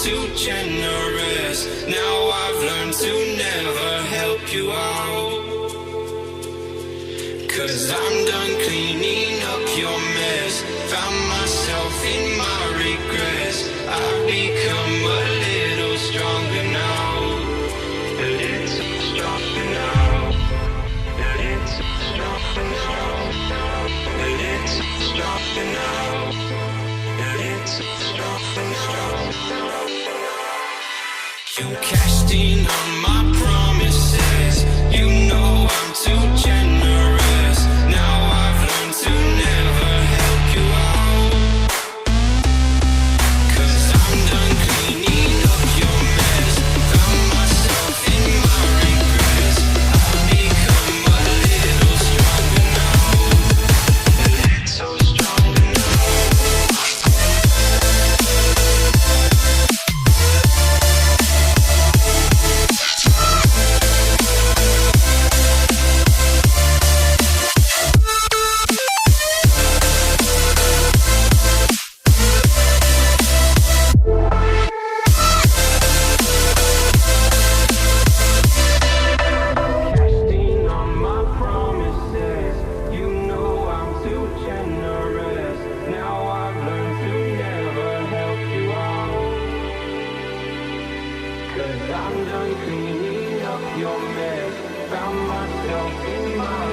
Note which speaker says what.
Speaker 1: too generous. Now I've learned to never help you out. 'Cause I'm done cleaning up your mess. Found myself in my regrets. I've become a little stronger now. A little stronger now. A little stronger now. A little stronger now. A little stronger now. You cashed in on my promises. You know I'm too generous. Now I've learned to never help you out. 'Cause I'm done cleaning up your mess. Found myself in my regrets. I've become a little stronger now. A little stronger now. Casting on my promises. You know I'm too generous. Now I've learned to never help you out. 'Cause I'm done cleaning up your mess. Found myself in my